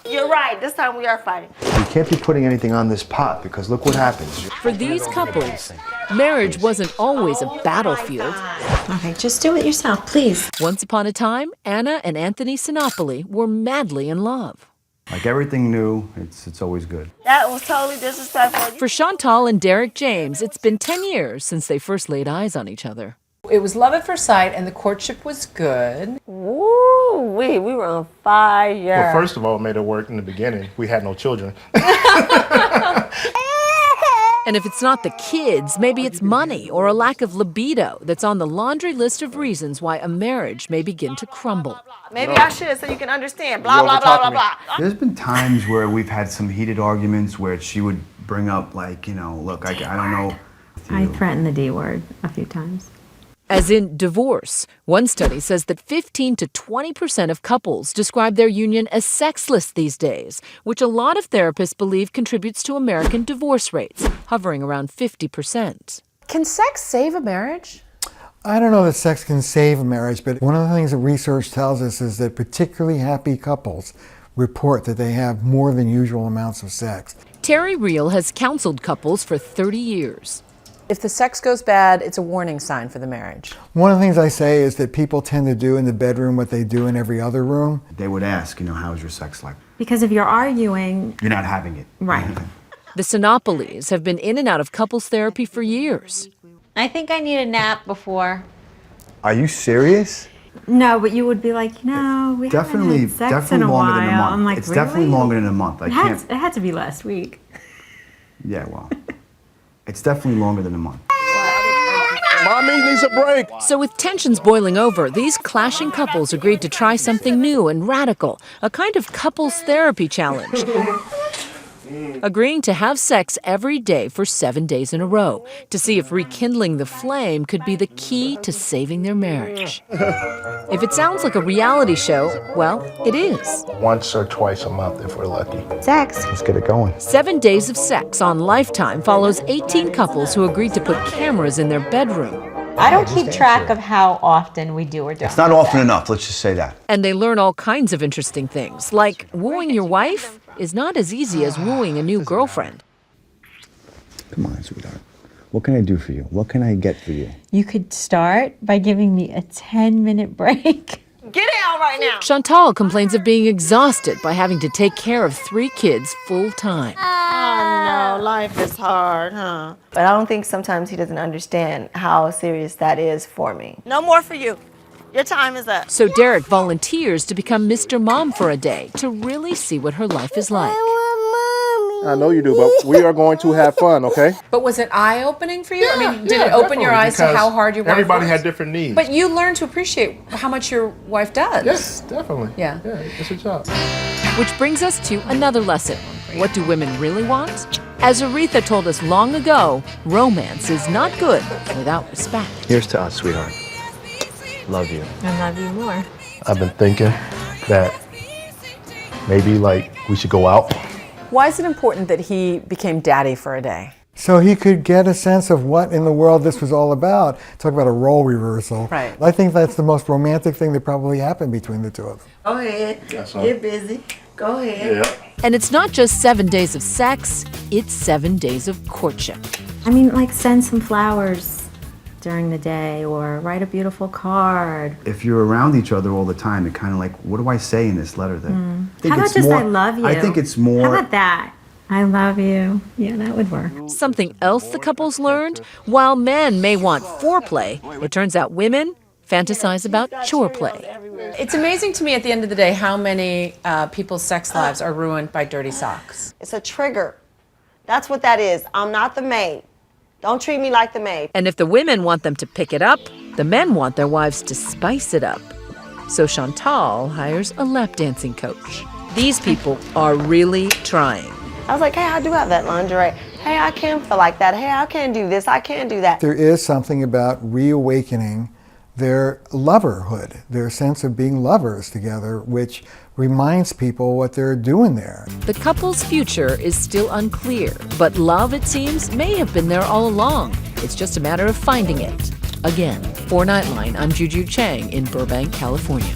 You're right. This time we are fighting. You can't be putting anything on this pot because look what happens. For these couples, marriage wasn't always a battlefield. Okay, just do it yourself, please. Once upon a time, Anna and Anthony Sinopoli were madly in love. Like everything new, it's always good. That was totally disrespectful. For Chantal and Derek James, it's been 10 years since they first laid eyes on each other. It was love at first sight, and the courtship was good. Woo, we were on fire. Well, first of all, it made it work in the beginning. We had no children. And if it's not the kids, maybe it's money or a lack of libido that's on the laundry list of reasons why a marriage may begin to crumble. Maybe I should so you can understand. Blah, blah, blah, blah, blah. There's been times where we've had some heated arguments where she would bring up, like, you know, look, I don't know. I threatened the D word a few times. As in divorce. One study says that 15 to 20% of couples describe their union as sexless these days, which a lot of therapists believe contributes to American divorce rates, hovering around 50%. Can sex save a marriage? I don't know that sex can save a marriage, but one of the things that research tells us is that particularly happy couples report that they have more than usual amounts of sex. Terry Reel has counseled couples for 30 years. If the sex goes bad, it's a warning sign for the marriage. One of the things I say is that people tend to do in the bedroom what they do in every other room. They would ask, you know, how's your sex life? Because if you're arguing... You're not having it. Right. The Sinopolis have been in and out of couples therapy for years. I think I need a nap before. Are you serious? No, but you would be like, no, we Definitely, haven't had sex definitely in a longer while. than a month. I'm like, It's really? definitely longer than a month. I can't. It had to be last week. Yeah, well, it's definitely longer than a month. Mommy needs a break. So with tensions boiling over, these clashing couples agreed to try something new and radical, a kind of couples therapy challenge. Agreeing to have sex every day for 7 days in a row to see if rekindling the flame could be the key to saving their marriage. If it sounds like a reality show, well, it is. Once or twice a month if we're lucky. Sex. Let's get it going. 7 Days of Sex on Lifetime follows 18 couples who agreed to put cameras in their bedroom. I don't keep track of how often we do or don't. It's not often enough, let's just say that. And they learn all kinds of interesting things, like wooing your wife is not as easy as wooing a new girlfriend. Come on, sweetheart. What can I do for you? What can I get for you? You could start by giving me a 10-minute break. Get out right now. Chantal complains of being exhausted by having to take care of 3 kids full time. Oh, no, life is hard, huh? But I don't think sometimes he doesn't understand how serious that is for me. No more for you. Your time is up. So Derek volunteers to become Mr. Mom for a day to really see what her life is like. I know you do, but we are going to have fun, okay? But was it eye-opening for you? I mean, did it open your eyes to how hard your wife everybody works? had different needs. But you learned to appreciate how much your wife does. Yes, definitely. Yeah. Yeah, it's a job. Which brings us to another lesson. What do women really want? As Aretha told us long ago, romance is not good without respect. Here's to us, sweetheart. Love you. I love you more. I've been thinking that maybe, like, we should go out. Why is it important that he became daddy for a day? So he could get a sense of what in the world this was all about. Talk about a role reversal. Right. I think that's the most romantic thing that probably happened between the two of them. Go ahead. That's all. Get busy. Go ahead. Yeah. And it's not just 7 days of sex, it's 7 days of courtship. I mean, like send some flowers during the day or write a beautiful card. If you're around each other all the time, it kind of like, what do I say in this letter then? How about just I love you? I think it's more. How about that? I love you. Yeah, that would work. Something else the couples learned? While men may want foreplay, it turns out women fantasize about chore play. It's amazing to me at the end of the day how many people's sex lives are ruined by dirty socks. It's a trigger. That's what that is. I'm not the maid. Don't treat me like the maid. And if the women want them to pick it up, the men want their wives to spice it up. So Chantal hires a lap dancing coach. These people are really trying. I was like, hey, I do have that lingerie. Hey, I can feel like that. Hey, I can do this. I can do that. There is something about reawakening their loverhood, their sense of being lovers together, which reminds people what they're doing there. The couple's future is still unclear, but love, it seems, may have been there all along. It's just a matter of finding it. Again, for Nightline, I'm Juju Chang in Burbank, California.